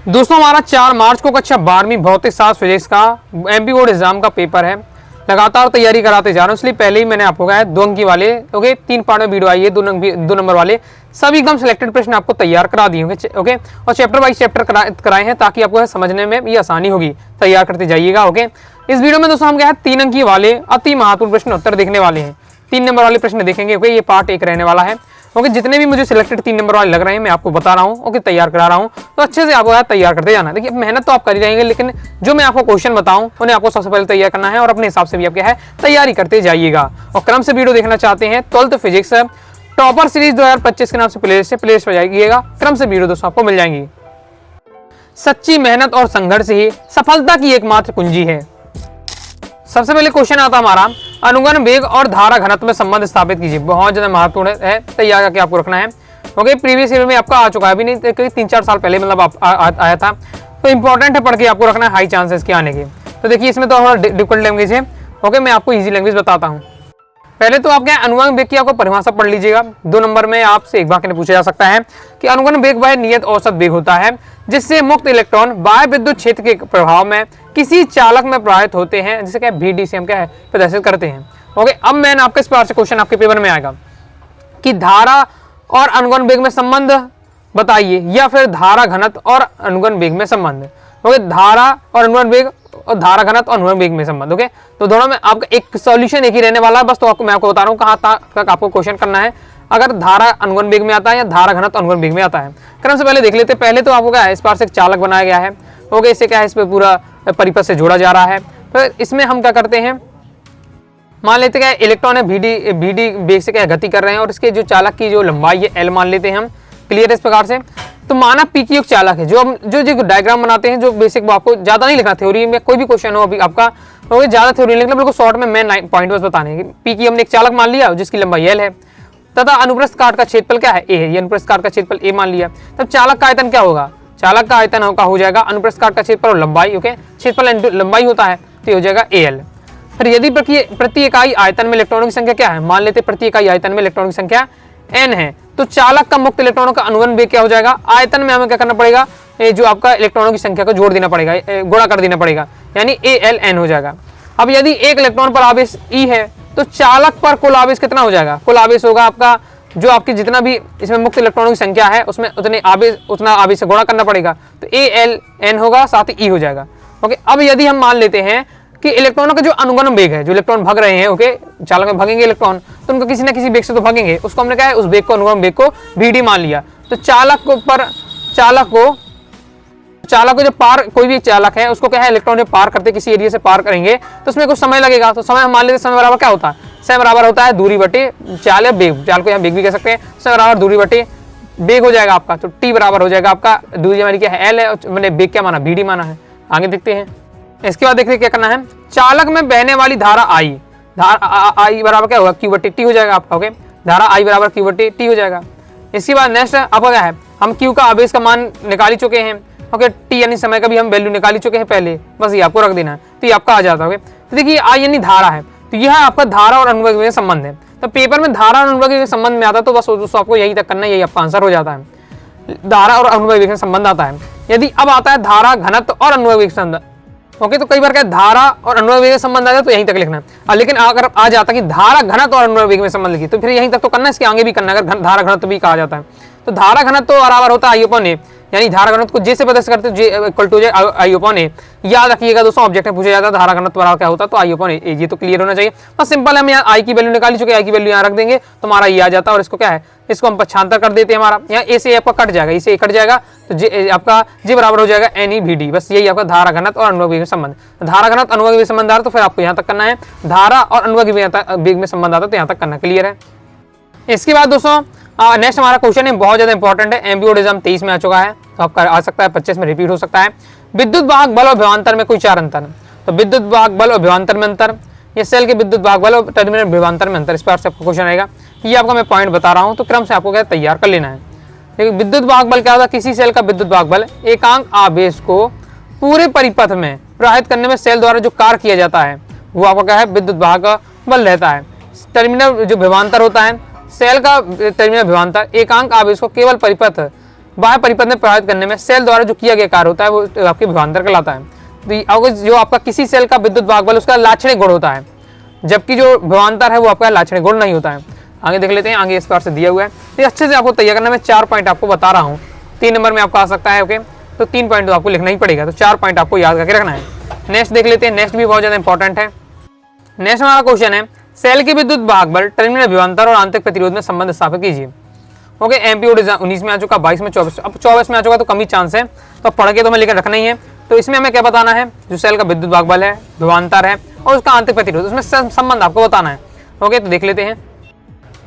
दोस्तों हमारा 4 मार्च को कक्षा 12वीं भौतिक शास्त्र फिजिक्स का एमपी बोर्ड एग्जाम का पेपर है। लगातार तैयारी कराते जा रहा हूँ, इसलिए पहले ही मैंने आपको कहा है 2 अंक वाले ओके 3 पार्ट में वीडियो आई है, 2 नंबर वाले सभी एकदम सिलेक्टेड प्रश्न आपको तैयार करा दिए होंगे ओके, और चैप्टर वाइज चैप्टर कराए हैं ताकि आपको समझने में ये आसानी होगी। तैयार करते जाइएगा ओके। इस वीडियो में दोस्तों हम क्या है 3 अंक वाले अति महत्वपूर्ण प्रश्न उत्तर देखने वाले हैं। 3 नंबर वाले प्रश्न देखेंगे ओके, ये पार्ट 1 रहने वाला है ओके। जितने भी मुझे सिलेक्टेड 3 नंबर वाले लग रहे हैं मैं आपको बता रहा हूँ ओके, तैयार करा रहा हूँ, तो अच्छे से आपको तैयार करते जाना। देखिए मेहनत तो आप कर ही रहेंगे, लेकिन जो मैं आपको क्वेश्चन बताऊं उन्हें आपको सबसे पहले तैयार करना है और अपने हिसाब से भी आप क्या है तैयारी करते जाइएगा। और क्रम से वीडियो देखना चाहते हैं 12th फिजिक्स टॉपर सीरीज 2025 के नाम से प्लेलिस्ट पर जाइएगा। क्रम से वीडियो दोस्तों आपको मिल जाएंगी। सच्ची मेहनत और संघर्ष ही सफलता की एकमात्र कुंजी है। सबसे पहले क्वेश्चन आता हमारा, अनुगण वेग और धारा घनत्व में संबंध स्थापित कीजिए। बहुत ज्यादा महत्वपूर्ण है, तैयार करके आपको रखना है ओके। प्रीवियस ईयर में आपका आ चुका है, अभी नहीं 3-4 साल पहले मतलब आया था, तो इंपॉर्टेंट है, पढ़ के आपको रखना है, हाई चांसेस के आने के। तो देखिए इसमें तो डिफिकल्ट लैंग्वेज है ओके, मैं आपको इजी लैंग्वेज बताता हूँ। पहले तो आप क्या अनुगण वेग की आपको परिभाषा पढ़ लीजिएगा। 2 नंबर में आपसे एक वाक्य पूछा जा सकता है कि अनुगण वेग वह नियत औसत वेग होता है जिससे मुक्त इलेक्ट्रॉन बाह्य विद्युत क्षेत्र के प्रभाव में किसी चालक में प्रवाहित होते हैं, जिसे क्या VD से हम क्या है प्रदर्शित करते हैं ओके। अब मैंने आपके इस प्रकार से क्वेश्चन आपके पेपर में आएगा कि धारा और अनुगण वेग में संबंध बताइए, या फिर धारा घनत्व और अनुगण वेग में संबंध ओके। धारा और अनुगण वेग और धारा घनत्व और अनुगण वेग में संबंध ओके। तो दोनों में आपका एक सॉल्यूशन एक ही रहने वाला है, बस तो मैं आपको बता रहा हूँ कहाँ तक आपको क्वेश्चन करना है, अगर धारा अनुगण वेग में आता है या धारा घनत्व अनुगण वेग में आता है। क्रम से पहले देख लेते हैं। पहले तो आपको क्या है इस पार से एक चालक बनाया गया है ओके, इससे क्या है इस पर पूरा परिपथ से जोड़ा जा रहा है। तो इसमें हम क्या करते हैं, मान लेते क्या इलेक्ट्रॉन है VD वेग से क्या गति कर रहे हैं और इसके जो चालक की जो लंबाई है L मान लेते हैं हम, क्लियर है इस प्रकार से। तो माना P की एक चालक है, जो डायग्राम बनाते हैं जो बेसिक, वो आपको ज्यादा नहीं लिखना, थ्योरी में कोई भी क्वेश्चन हो अभी आपका ज्यादा थ्योरी नहीं लिखना, बिल्कुल शॉर्ट में मेन पॉइंट बस बताने हैं। P की हमने एक चालक मान लिया जिसकी लंबाई L है, तथा अनुप्रस्थ काट का क्षेत्रफल क्या है A है, ये अनुप्रस्थ काट का क्षेत्रफल A मान लिया। तब चालक का आयतन क्या होगा, चालक का आयतन हो जाएगा अनुप्रस्थ काट का क्षेत्रफल और लंबाई ओके, क्षेत्रफल लंबाई होता है तो हो जाएगा AL। फिर यदि प्रति इकाई आयतन में इलेक्ट्रॉनों की संख्या क्या है, मान लेते प्रति इकाई आयतन में इलेक्ट्रॉनों की संख्या n है, तो चालक का मुक्त इलेक्ट्रॉनों का अनुगण वेग क्या हो जाएगा, आयतन में हमें क्या करना पड़ेगा, जो आपका इलेक्ट्रॉनों की संख्या को जोड़ देना पड़ेगा, गुणा कर देना पड़ेगा, यानी ALN हो जाएगा। अब यदि एक इलेक्ट्रॉन पर आवेश E है तो चालक पर कुल आवेश कितना हो जाएगा, कुल आवेश होगा आपका जो आपकी जितना भी इसमें मुक्त इलेक्ट्रॉनों की संख्या है उसमें उतना आवेश से गुणा करना पड़ेगा, तो ALN होगा साथ ही E हो जाएगा ओके। अब यदि हम मान लेते हैं कि इलेक्ट्रॉनों का जो अनुगण वेग है, जो इलेक्ट्रॉन भाग रहे हैं ओके, चालक में भागेंगे इलेक्ट्रॉन तो उनका किसी ना किसी वेग से तो भागेंगे, उसको हमने क्या है उस वेग को अनुगण वेग को VD मान लिया। तो चालक को जो पार कोई भी चालक है उसको क्या है इलेक्ट्रॉन पार करते किसी एरिया से पार करेंगे तो उसमें कुछ समय लगेगा। तो समय हम मान लेते समय बराबर क्या होता है, समय बराबर होता है दूरी बटे चाल या वेग, चाल को यहाँ वेग भी कह सकते हैं, समय बराबर दूरी बटे वेग हो जाएगा आपका। तो T बराबर हो जाएगा आपका, दूरी हमारी क्या है L है, मैंने वेग क्या माना VD माना है। आगे देखते हैं, इसके बाद देखते क्या करना है, चालक में बहने वाली धारा I बराबर क्या होगा Q/T हो जाएगा आपका ओके, धारा I बराबर Q/T हो जाएगा। इसके बाद नेक्स्ट आपका क्या है, हम Q का आवेश का मान निकाल ही चुके हैं ओके, T यानी समय का भी हम वैल्यू निकाल ही चुके हैं पहले, बस ये आपको रख देना है तो ये आपका आ जाता है ओके। तो देखिए I यानी धारा है, तो यह आपका धारा और अनुवेग में संबंध है। तो पेपर में धारा और अनुवेग में संबंध में आता है तो बस दोस्तों आपको यही तक करना है, यही आपका आंसर हो जाता है, धारा और अनुवेग में संबंध आता है। यदि अब आता है धारा घनत्व और अनुवेग संबंध ओके, तो कई बार क्या धारा और अनुवेग में संबंध आ जाए तो यहीं तक लिखना है, लेकिन अगर आ जाता कि धारा घनत्व और अनुवेग में संबंध लिखिए तो फिर यहीं तक तो करना है, इसके आगे भी करना है अगर धारा घनत्व भी कहा जाता है। तो धारा घनत्व तो बराबर होता है I/A, यानी धारा घनत्व को J से प्रदर्शित करते हैं, J I/A। याद रखिएगा दोस्तों, ऑब्जेक्ट में पूछा जाता है धारा घनत्व बराबर क्या होता है तो I/A, ये तो क्लियर होना चाहिए। बस सिंपल है, हम यहाँ I की वैल्यू निकाल चुके, I की वैल्यू यहाँ रख देंगे तो हमारा ये आ जाता है, और इसको क्या है इसको हम पक्षांतर कर देते हैं, हमारा यहाँ A से आपका कट जाएगा, इसे कट जाएगा तो आपका J बराबर हो जाएगा NEVD। बस यही आपका धारा घनत्व और अनुवेग में संबंध, धारा घनत्व अनुवेग में संबंध आ रहा तो फिर आपको यहाँ तक करना है, धारा और अनुवेग वेग में संबंध आता तो यहाँ तक करना, क्लियर है। इसके बाद दोस्तों नेक्स्ट हमारा क्वेश्चन है, बहुत ज्यादा इंपॉर्टेंट है, एमपी बोर्ड एग्जाम 23 में आ चुका है, तो आपका आ सकता है 25 में रिपीट हो सकता है। विद्युत वाहक बल और विभवांतर में कोई 4 अंतर। तो विद्युत वाहक बल और विभवांतर में अंतर, ये सेल के विद्युत वाहक बल और टर्मिनल विभवांतर में अंतर, इस पर से आपको क्वेश्चन आएगा। ये आपका मैं पॉइंट बता रहा हूँ, तो क्रम से आपको क्या तैयार कर लेना है। लेकिन विद्युत वाहक बल क्या होता है, किसी सेल का विद्युत वाहक बल एकांक आवेश को पूरे परिपथ में प्रवाहित करने में सेल द्वारा जो कार्य किया जाता है वो आपका क्या है विद्युत वाहक बल रहता है। टर्मिनल जो विभवांतर होता है, सेल का टर्मिनल विभवांतर एकांक आवेश को केवल परिपथ बाह्य परिपथ में प्रभावित करने में सेल द्वारा जो किया गया कार्य होता है वो आपके विभवांतर कहलाता है। तो जो आपका किसी सेल का विद्युत भागबल उसका लाक्षणिक गुण होता है, जबकि जो विभवांतर है वो आपका लाक्षणिक गुण नहीं होता है। आगे देख लेते हैं, आगे इस प्रकार से दिया हुआ है। ये अच्छे से आपको तैयार करना, मैं 4 पॉइंट आपको बता रहा हूँ। 3 नंबर में आपका आ सकता है, ओके, तो 3 पॉइंट तो आपको लिखना ही पड़ेगा, तो 4 पॉइंट आपको याद करके रखना है। नेक्स्ट देख लेते हैं, नेक्स्ट भी बहुत ज्यादा इंपॉर्टेंट है। नेक्स्ट हमारा क्वेश्चन है, सेल के विद्युत भागबल, टर्मिनल विभवांतर और आंतरिक प्रतिरोध में संबंध स्थापित कीजिए। ओके, एमपीओ 19 में आ चुका, 22 में 24, अब 24 में आ चुका तो कम ही चांस है, तो पढ़ के तो मैं लेकर रखना ही है। तो इसमें हमें क्या बताना है, जो सेल का विद्युत भागबल है, विभवांतर है और उसका आंतरिक प्रतिरोध, उसमें संबंध आपको बताना है। ओके, तो देख लेते हैं।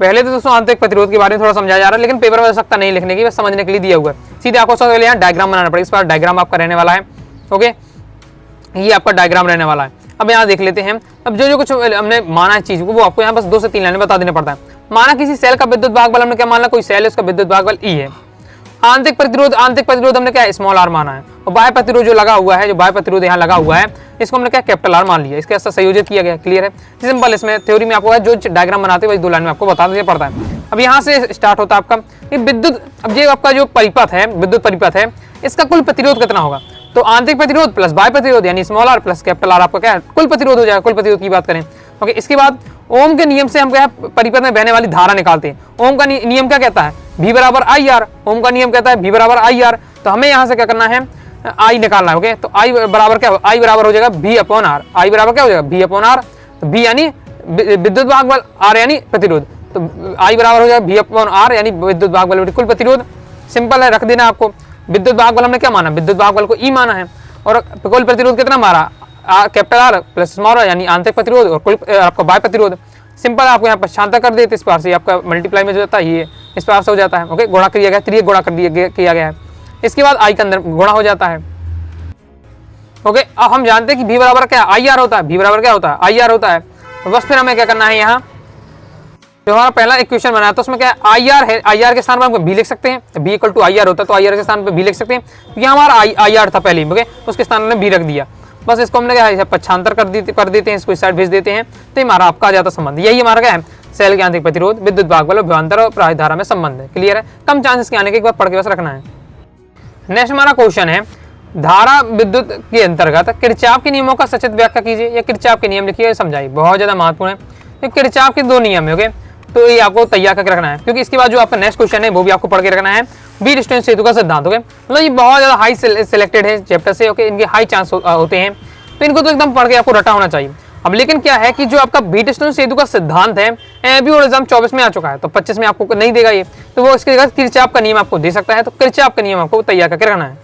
पहले तो दोस्तों आंतरिक प्रतिरोध के बारे में थोड़ा समझाया जा रहा है, लेकिन पेपर में आवश्यकता नहीं लिखने की, बस समझने के लिए दिया हुआ है। सीधे आपको सबसे पहले यहाँ डायग्राम बनाना पड़ेगा। इस बार डायग्राम आपका रहने वाला है। ओके, ये आपका डायग्राम रहने वाला है। अब यहाँ देख लेते हैं, अब जो कुछ हमने माना है चीज को, वो आपको यहाँ बस 2 से 3 लाइन बता देना पड़ता है। माना किसी सेल का विद्युत भागबल, हमने क्या माना, कोई सेल है उसका विद्युत भागबल E है। आंतरिक प्रतिरोध हमने क्या स्मॉल r माना है, और बाह्य प्रतिरोध जो लगा हुआ है, जो बाह्य प्रतिरोध यहाँ लगा हुआ है, इसको हमने क्या कैपिटल R मान लिया, इसके साथ संयोजित किया गया। क्लियर है, सिंपल। इसमें थ्योरी में आपको जो डायग्राम बनाते हैं वही 2 लाइन में आपको बता देना पड़ता है। अब यहाँ से स्टार्ट होता है आपका ये विद्युत, अब ये आपका जो परिपथ है, विद्युत परिपथ है, इसका कुल प्रतिरोध कितना होगा, तो आंतरिक प्रतिरोध प्लस बाह्य प्रतिरोध यानी small r plus capital R आपका क्या है, कुल प्रतिरोध हो जाएगा। कुल प्रतिरोध की बात करें, ओके। इसके बाद ओम के नियम से हम क्या परिपथ में बहने वाली धारा निकालते हैं। ओम का नियम क्या कहता है, V बराबर IR। ओम का नियम कहता है V बराबर IR, तो हमें यहाँ से क्या करना है, I निकालना है। ओके, तो I बराबर क्या, I बराबर हो जाएगा V अपॉन R। I बराबर क्या हो जाएगा, V अपॉन R। तो V यानी विद्युत भागबल, R यानी प्रतिरोध, तो I बराबर हो जाएगा V अपॉन R यानी विद्युत भागबल कुल प्रतिरोध। सिंपल है, रख देना आपको। विद्युत भागबल हमने क्या माना, विद्युत भागबल को E माना है, और कुल प्रतिरोध कितना मारा, capital R plus small r यानी आंतरिक प्रतिरोध और कुल आपका बाह्य प्रतिरोध। सिंपल, आपको यहाँ पर शांता कर देते, इस प्रकार से आपका मल्टीप्लाई में जो होता है ये इस प्रकार से हो जाता है। ओके, गुणा किया गया, त्रिक गुणा किया गया है। इसके बाद I के अंदर गुणा हो जाता है। ओके, अब हम जानते हैं कि V बराबर क्या IR होता है, V बराबर क्या होता है IR होता है। तो बस फिर हमें क्या करना है, यहाँ जो हमारा पहला इक्वेशन बनाया तो उसमें क्या IR है, IR के स्थान पर हम B लिख सकते हैं, B इक्वल टू IR होता है, तो IR के स्थान पर B लिख सकते हैं, क्योंकि हमारा IR था पहले। ओके, उसके स्थान में B रख दिया, बस इसको हमने क्या पक्षांतर कर देते हैं, इसको इस साइड भेज देते हैं, तो हमारा आपका आ जाता संबंध। यही हमारा क्या है, सेल के आंतरिक प्रतिरोध, विद्युत भागबल और विभवांतर और प्रवाहित धारा में संबंध है। क्लियर है, कम चांसेस के आने के एक बार पढ़ के बस रखना है। नेक्स्ट हमारा क्वेश्चन है, धारा विद्युत के अंतर्गत किरचॉफ के नियमों का सचित्र व्याख्या कीजिए, या किरचॉफ के नियम लिखिए, समझाइए। बहुत ज्यादा महत्वपूर्ण है, तो किरचॉफ के 2 नियम है। ओके, तो ये आपको तैयार करके रखना है, क्योंकि इसके बाद जो आपका नेक्स्ट क्वेश्चन है वो भी आपको पढ़ के रखना है, बी डिस्टेंस सेतु का सिद्धांत। ओके, मतलब ये बहुत ज्यादा हाई सिलेक्टेड है चैप्टर से। ओके, इनके हाई चांस होते हैं, तो इनको तो एकदम पढ़ के आपको रटा होना चाहिए। अब लेकिन क्या है कि जो आपका बी स्टोन सेतु का सिद्धांत है एबी और एग्जाम 24 में आ चुका है, तो 25 में आपको नहीं देगा ये, तो वो इसके जगह किरचॉफ का नियम आपको दे सकता है। तो किरचॉफ का नियम आपको तैयार करके रखना है।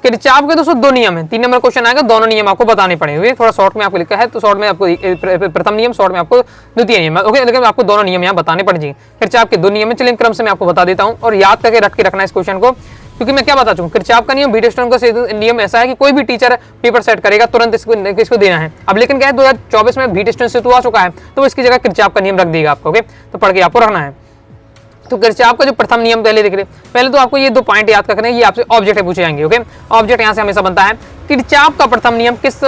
किरचॉफ के दोस्तों 2 नियम है, 3 नंबर क्वेश्चन आएगा, दोनों नियम आपको बताने पड़ेंगे। थोड़ा शॉर्ट में आपको लिखा है, तो शॉर्ट में आपको प्रथम नियम, शॉर्ट में आपको द्वितीय नियम। ओके, लेकिन आपको दोनों नियम यहाँ बताने पड़ेंगे। किरचॉफ के 2 नियम है, चलिए क्रम से मैं आपको बता देता हूँ और याद करके रख के रखना है इस क्वेश्चन को, क्योंकि मैं क्या बता चुका हूँ, किरचॉफ का नियम, बीटस्टोन का नियम ऐसा है कि कोई भी टीचर पेपर सेट करेगा तुरंत इसको देना है। अब लेकिन क्या है 2024 में बीटस्टोन सेतु आ चुका है, तो इसकी जगह किरचॉफ का नियम रख देगा आपको। ओके, तो पढ़ के आपको रखना है। तो किरचॉफ का जो प्रथम नियम पहले देख रहे, पहले तो आपको ये 2 पॉइंट याद करने हैं, ये आपसे ऑब्जेक्ट पूछे जाएंगे। ओके, ऑब्जेक्ट यहाँ से हमेशा बनता है। किरचॉफ का प्रथम नियम किस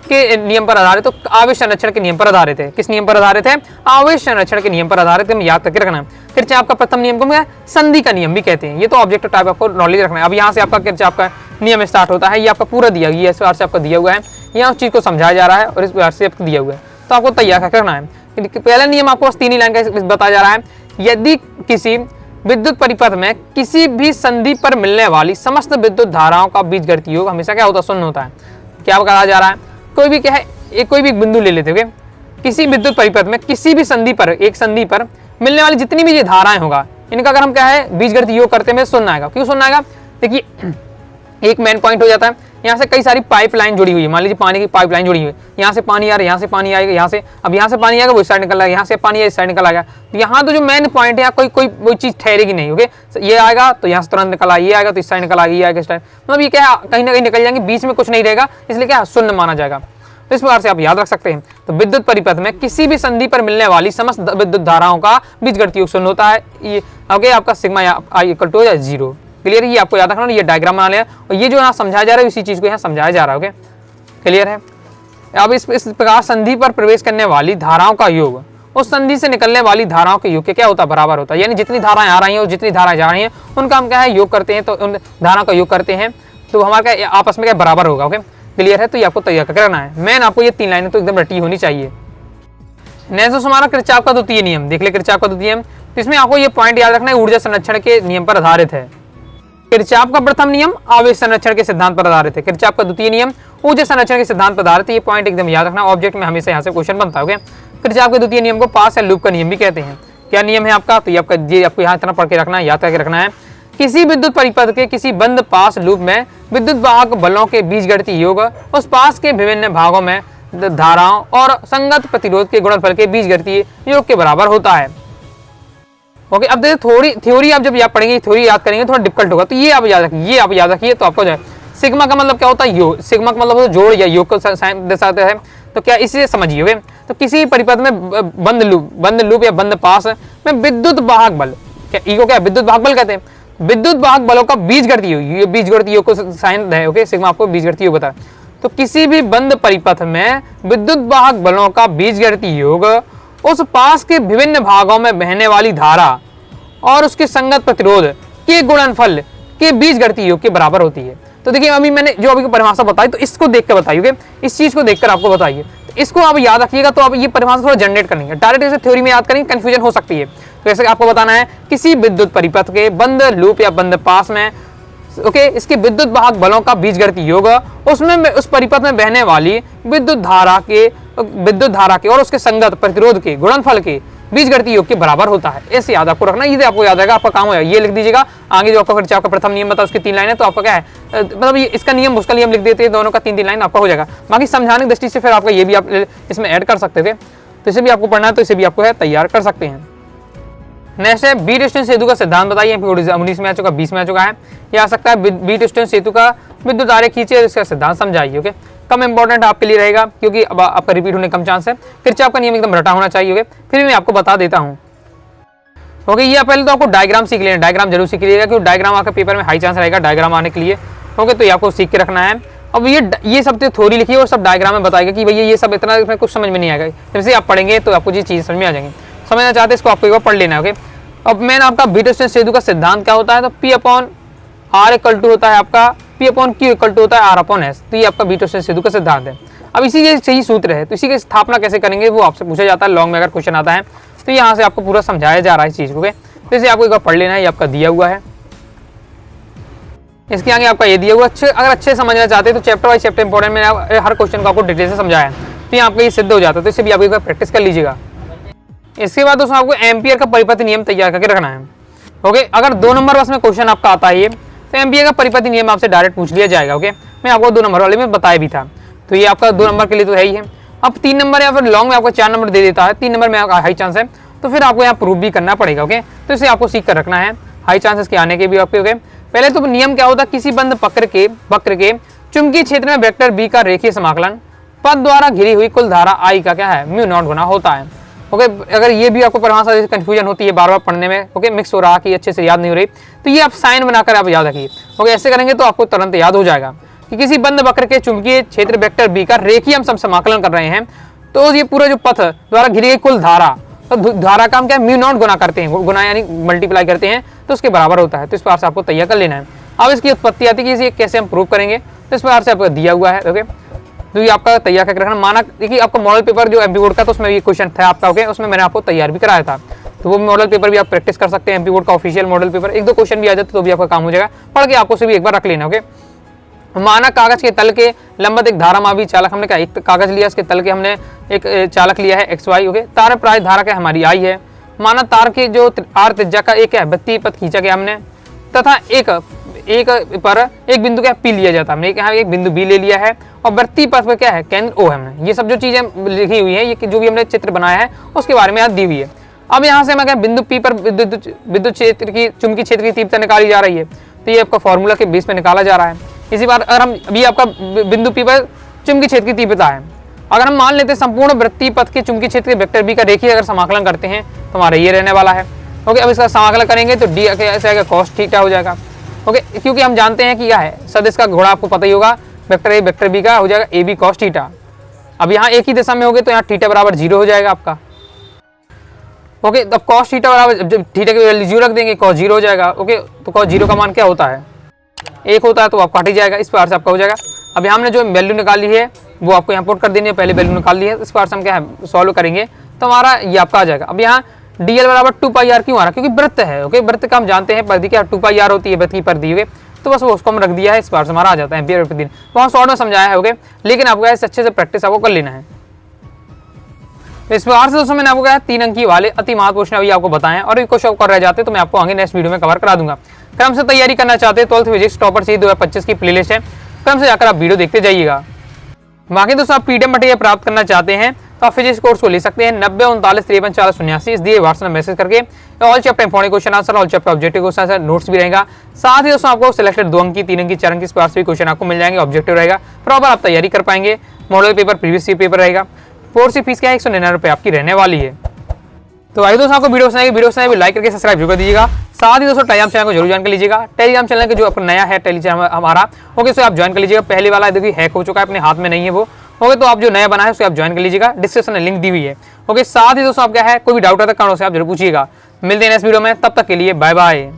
के नियम पर आधारित, तो आवेश संरक्षण के नियम पर आधारित है। किस नियम पर आधारित है, आवेश संरक्षण के नियम पर आधारित है, याद करके रखना है। किरचॉफ का प्रथम नियम को क्या संधि का नियम भी कहते हैं। ये तो ऑब्जेक्टिव टाइप आपको नॉलेज रखना है। अब यहाँ से आपका किरचॉफ का नियम स्टार्ट होता है, ये आपका पूरा दिया गया है, इस बार से आपका दिया हुआ है, यहाँ उस चीज को समझाया जा रहा है और इस बार से आपको दिया हुआ है, तो आपको तैयार करके रखना है। पहला नियम आपको बस 3 ही लाइन का बताया जा रहा है, यदि किसी विद्युत परिपथ में किसी भी संधि पर मिलने वाली समस्त विद्युत धाराओं का बीजगणित योग हमेशा क्या होता है, शून्य होता है। क्या कहा जा रहा है, कोई भी क्या है, एक कोई भी बिंदु ले लेते हुए किसी विद्युत परिपथ में किसी भी संधि पर, एक संधि पर मिलने वाली जितनी भी ये धाराएं होगा, इनका अगर हम क्या है बीजगणित योग करते हैं शून्य आएगा। क्यों शून्य आएगा, देखिए एक मेन पॉइंट हो जाता है, यहाँ से कई सारी पाइपलाइन जुड़ी हुई है, मान लीजिए पानी की पाइपलाइन जुड़ी हुई है, यहाँ से पानी आ रहा है, यहाँ से पानी आएगा, यहाँ से अब यहाँ से पानी आएगा वो इस साइड निकल आएगा, यहाँ से पानी इस साइड निकल आएगा। तो यहाँ तो जो मेन पॉइंट है कोई चीज ठहरेगी नहीं। ओके, ये आएगा तो यहाँ से तुरंत निकल आएगा, ये आएगा तो इस साइड निकल आएगा, ये आएगा इस साइड, मतलब ये क्या कहीं ना कहीं निकल जाएंगे, बीच में कुछ नहीं रहेगा, इसलिए क्या शून्य माना जाएगा। तो इस प्रकार से आप याद रख सकते हैं। तो विद्युत परिपथ में किसी भी संधि पर मिलने वाली समस्त विद्युत धाराओं का बीजगणित योग शून्य होता है। ये ओके, आपका sigma i equal to 0। Clear, ये आपको याद रखना, ये डायग्राम बना लिया और ये जो यहाँ समझाया जा रहा है इसी चीज को यहाँ समझाया जा रहा है। ओके, क्लियर है। अब इस प्रकार संधि पर प्रवेश करने वाली धाराओं का योग उस संधि से निकलने वाली धाराओं के योग के क्या होता है, बराबर होता है। यानी जितनी धाराएं आ रही हैं और जितनी धाराएं जा रही हैं उनका हम क्या है, योग करते हैं, तो उन धाराओं का योग करते हैं तो हमारा क्या आपस में क्या बराबर होगा। ओके, क्लियर है। तो ये आपको तैयार करना है। मैन आपको ये 3 लाइनें तो एकदम रटी होनी चाहिए। नेक्स्ट हमारा किरचॉफ का द्वितीय नियम देख ले। किरचॉफ का द्वितीय नियम, तो इसमें आपको ये पॉइंट याद रखना है, ऊर्जा संरक्षण के नियम पर आधारित है। किरचॉफ का प्रथम नियम आवेश संरक्षण के सिद्धांत पर आधारित है। किरचॉफ का द्वितीय नियम ऊर्जा संरक्षण के सिद्धांत पर आधारित है। ये पॉइंट एकदम याद रखना, ऑब्जेक्ट में हमेशा यहाँ से क्वेश्चन बनता है। किरचॉफ के द्वितीय नियम को पास या लूप का नियम भी कहते हैं। क्या नियम है आपका, तो ये आपको यहाँ इतना पढ़ के रखना है, याद करके रखना है। किसी विद्युत परिपथ के किसी बंद पास लूप में विद्युत वाहक बलों के बीजगणितीय योग उस पास के विभिन्न भागों में धाराओं और संगत प्रतिरोध के गुणनफल के बीजगणितीय योग के बराबर होता है। ओके, अब देखिए थोड़ी थ्योरी आप जब याद पढ़ेंगे, थ्योरी याद करेंगे थोड़ा डिफिकल्ट होगा, तो ये आप याद रखिए तो आपको जो है सिग्मा का मतलब क्या होता है, योग। सिग्मा का मतलब जोड़ या योग को दर्शाता है। तो क्या इसे समझिए। तो किसी परिपथ में बंद लूप या बंद पास में विद्युत वाहक बल, क्या ईगो क्या विद्युत वाहक बल कहते हैं, विद्युत वाहक बलों का बीजगणितीय योग, ये बीजगणितीय योग को साइन है। ओके, सिग्मा आपको बीजगणितीय योग बता है। तो किसी भी बंद परिपथ में विद्युत वाहक बलों का बीजगणितीय योग उस पास के विभिन्न भागों में बहने वाली धारा और उसके संगत प्रतिरोध के गुणनफल के बीजगणितीय योग के बराबर होती है। तो देखिए अभी मैंने जो अभी परिभाषा बताई, तो इसको देखकर बताइए, इस चीज को देखकर आपको बताइए, तो इसको आप याद रखिएगा। तो आप ये परिभाषा थोड़ा जनरेट करेंगे, डायरेक्ट ऐसे थ्योरी में याद करेंगे कंफ्यूजन हो सकती है। तो ऐसे आपको बताना है किसी विद्युत परिपथ के बंद लूप या बंद पास में ओके इसके विद्युत वाहक बलों का बीजगणितीय योग उसमें उस परिपथ में बहने वाली विद्युत धारा के और उसके संगत प्रतिरोध के गुणनफल के बीजगणितीय योग के बराबर होता है। ऐसे याद आपको रखना, ये आपको याद आएगा, आपका काम हो ये लिख दीजिएगा। आगे जो आपका किरचॉफ का प्रथम नियम बता उसकी 3 लाइनें, तो आपका क्या है मतलब ये इसका नियम उसका नियम लिख देते हैं, दोनों का 3 लाइन आपका हो जाएगा। बाकी समझाने की दृष्टि से फिर आपका ये भी आप इसमें ऐड कर सकते थे, तो इसे भी आपको पढ़ना है, तो इसे भी आपको है तैयार कर सकते हैं। नेक्स्ट है बीट स्टोन सेतु का सिद्धांत बताइए। 19 में आ चुका, 20 में आ चुका है, ये आ सकता है बीट स्टोन सेतु का विद्युत आरेख खींचे, इसका सिद्धांत समझाइए। ओके, कम इंपॉर्टेंट आपके लिए रहेगा क्योंकि अब आपका रिपीट होने कम चांस है। किरचॉफ का नियम एकदम रटा होना चाहिए। फिर भी मैं आपको बता देता हूँ। ओके, ये पहले तो आपको डायग्राम सीख लेना, डायग्राम जरूर सीख लीजिएगा क्योंकि डायग्राम आपके पेपर में हाई चांस रहेगा डायग्राम आने के लिए। ओके, तो ये आपको सीख के रखना है। अब ये सब थ्योरी लिखिए और सब डायग्राम में बताएगा कि भैया ये सब इतना कुछ समझ में नहीं आएगा। जैसे आप पढ़ेंगे तो आपको ये चीज़ समझ में आ जाएंगे। समझना चाहते हैं इसको आपको एक बार पढ़ लेना है। ओके, अब मैंने आपका बीट स्टोन सेतु का सिद्धांत क्या होता है, तो P/R = होता है आपका P/Q = होता है R/S। तो ये आपका बीट स्टोन सेतु का सिद्धांत है। अब इसी के सही सूत्र है, तो इसी की स्थापना कैसे करेंगे वो आपसे पूछा जाता है लॉन्ग में, अगर क्वेश्चन आता है तो यहाँ से आपको पूरा समझाया जा रहा है इस चीज़ को। तो इसे आपको एक बार पढ़ लेना है, ये आपका दिया हुआ है। इसके आगे आपका ये दिया हुआ अगर अच्छे समझना चाहते हैं तो चैप्टर वाइज चैप्टर इंपॉर्टेंट में हर क्वेश्चन को आपको डिटेल से समझाया है, तो यहाँ आपका ये सिद्ध हो जाता है। तो इसे भी आप एक बार प्रैक्टिस कर लीजिएगा। इसके बाद दोस्तों आपको एम्पियर का परिपथ नियम तैयार करके रखना है। ओके, अगर 2 नंबर बस में क्वेश्चन आपका आता है तो एम्पियर का परिपथ नियम आपसे डायरेक्ट पूछ लिया जाएगा। ओके, मैं आपको 2 नंबर वाले में बताया भी था, तो ये आपका 2 नंबर के लिए तो है ही है। अब 3 नंबर या फिर लॉन्ग में आपको 4 नंबर दे देता है, 3 नंबर में हाई चांस है, तो फिर आपको यहाँ प्रूव भी करना पड़ेगा। ओके, तो इसे आपको सीख कर रखना है, हाई चांसेस के आने के भी आपके। ओके, पहले तो नियम क्या होता है, किसी बंद वक्र के चुंबकीय क्षेत्र में वेक्टर बी का रेखीय समाकलन पद द्वारा घिरी हुई कुल धारा I का क्या है, μ0 गुना होता है। ओके, अगर ये भी आपको परिभाषा से कंफ्यूजन होती है बार बार पढ़ने में, ओके मिक्स हो रहा कि अच्छे से याद नहीं हो रही, तो ये आप साइन बनाकर आप याद रखिए। ओके, ऐसे करेंगे तो आपको तुरंत याद हो जाएगा कि किसी बंद वक्र के चुंबकीय क्षेत्र वेक्टर बी का रेखीय हम सब समाकलन कर रहे हैं, तो ये पूरा जो पथ द्वारा घिरी गई कुल धारा, तो धारा का हम क्या μ0 गुना करते हैं, गुना यानी मल्टीप्लाई करते हैं, तो उसके बराबर होता है। तो इस प्रकार से आपको तैयार कर लेना है। अब इसकी उत्पत्ति आती है कि इसे कैसे हम प्रूव करेंगे, तो इस प्रकार से आपको दिया हुआ है। ओके, तो ये आपका तैयार करके रखना। माना देखिए आपका मॉडल पेपर जो एमपी बोर्ड का, तो उसमें ये क्वेश्चन था आपका। ओके, उसमें मैंने आपको तैयार भी कराया था, तो वो मॉडल पेपर भी आप प्रैक्टिस कर सकते हैं। एमपी बोर्ड का ऑफिशियल मॉडल पेपर 1-2 क्वेश्चन भी आ जाते तो भी आपका काम हो जाएगा। पढ़ के आपको से भी एक बार रख लेना। ओके, माना कागज के तल के लंबत एक धारामापी चालक, हमने क्या एक कागज लिया, इसके तल के हमने एक चालक लिया है XY। ओके, तार प्राय धारा क्या हमारी I है। माना तार के जो R त्रिज्या का एक है वृत्तीय पथ खींचा गया हमने, तथा एक पर एक बिंदु क्या P लिया जाता है, हमने यहाँ एक बिंदु B ले लिया है, और वृत्तीय पथ पर क्या है केंद्र O है। हमने ये सब जो चीजें लिखी हुई है, ये जो भी हमने चित्र बनाया है उसके बारे में याद दी हुई है। अब यहाँ से हमें क्या बिंदु P पर विद्युत क्षेत्र की चुंबकीय क्षेत्र की तीव्रता निकाली जा रही है, तो ये आपका फॉर्मूला के बेस पे निकाला जा रहा है। इसी बार अगर हम अभी आपका बिंदु P पर चुंबकीय क्षेत्र की तीव्रता है, अगर हम मान लेते हैं संपूर्ण वृत्तीय पथ के चुंबकीय क्षेत्र के वेक्टर B का रेखीय अगर समाकलन करते हैं तो हमारा ये रहने वाला है। ओके, अब इसका समाकलन करेंगे तो D ऐसे आएगा cos थीटा हो जाएगा। ओके, क्योंकि हम जानते हैं कि क्या है सदिश का घोड़ा, आपको पता ही होगा, वेक्टर A वेक्टर B का हो जाएगा AB cos थीटा। अब यहाँ एक ही दिशा में हो गए तो यहाँ थीटा बराबर 0 हो जाएगा आपका। ओके, अब कॉस थीटा बराबर जब थीटा की वैल्यू 0 रख देंगे कॉस 0 हो जाएगा। ओके, तो कॉस 0 का मान क्या होता है 1 होता है, तो आपको हट ही जाएगा, इस प्रकार से आपका हो जाएगा। अब हमने जो वैल्यू निकाली है वो आपको यहाँ पुट कर देनी है, पहले वैल्यू निकाल ली है, इस प्रकार से हम क्या है सॉल्व करेंगे तो हमारा ये आपका आ जाएगा। अब यहाँ dl बराबर 2πr क्यों आ रहा है, क्योंकि वृत्त है। ओके, वृत्त का हम जानते हैं परिधि क्या 2πr होती है वृत्त की परिधि। ओके, तो बस उसको हम रख दिया है, इस बार से हमारा आ जाता है एम्पियर प्रति दिन। बहुत शॉर्ट में समझाया है। ओके, लेकिन आपको ऐसे अच्छे से प्रैक्टिस आपको कर लेना है। तो इस प्रकार से दोस्तों मैंने आपको कहा 3 अंकी वाले अति महत्वपूर्ण क्वेश्चन अभी आपको बताएं, और भी क्वेश्चन कर रह जाते तो मैं आपको आगे नेक्स्ट वीडियो में कवर करा दूंगा। क्रम से तैयारी करना चाहते हैं 12th फिजिक्स टॉपर सी 2025 की प्लेलिस्ट है, क्रम से जाकर आप वीडियो देखते जाइएगा। बाकी दोस्तों आप पीडीएफ मटेरियल प्राप्त करना चाहते हैं तो आप फिजिक्स कोर्स को ले सकते हैं 90 39 53 489 इस दिए व्हाट्सएप मैसेज करके। All chapter important question answer, all chapter objective question answer notes भी रहेगा। साथ ही दोस्तों आपको सिलेक्टेड 2 अंक की 3 अंक की 4 अंक की स्पेसिफिक भी क्वेश्चन आपको मिल जाएंगे, ऑब्जेक्टिव रहेगा, प्रॉपर आप तैयारी कर पाएंगे। Model paper previous year paper रहेगा। कोर्स की फीस क्या है 199 रुपये आपकी रहने वाली है। तो आइए दोस्तों आपको वीडियो पसंद भी लाइक करके सब्सक्राइब जरूर कर दीजिएगा। साथ ही दोस्तों टेलीग्राम चैनल को जरूर ज्वाइन कर लीजिएगा। टेलीग्राम चैनल के जो अपना नया है टेलीग्राम हमारा, ओके, सो आप ज्वाइन कर लीजिएगा। पहले वाला देखिए हैक हो चुका है, अपने हाथ में नहीं है वो। ओके, तो आप जो नया बना है उसे आप ज्वाइन कर लीजिएगा, डिस्क्रिप्शन में लिंक दी हुई है। ओके, साथ ही दोस्तों आप क्या है कोई भी डाउट आता है कमेंट से आप जरूर पूछिएगा। मिलते हैं नेक्स्ट वीडियो में, तब तक के लिए बाय बाय।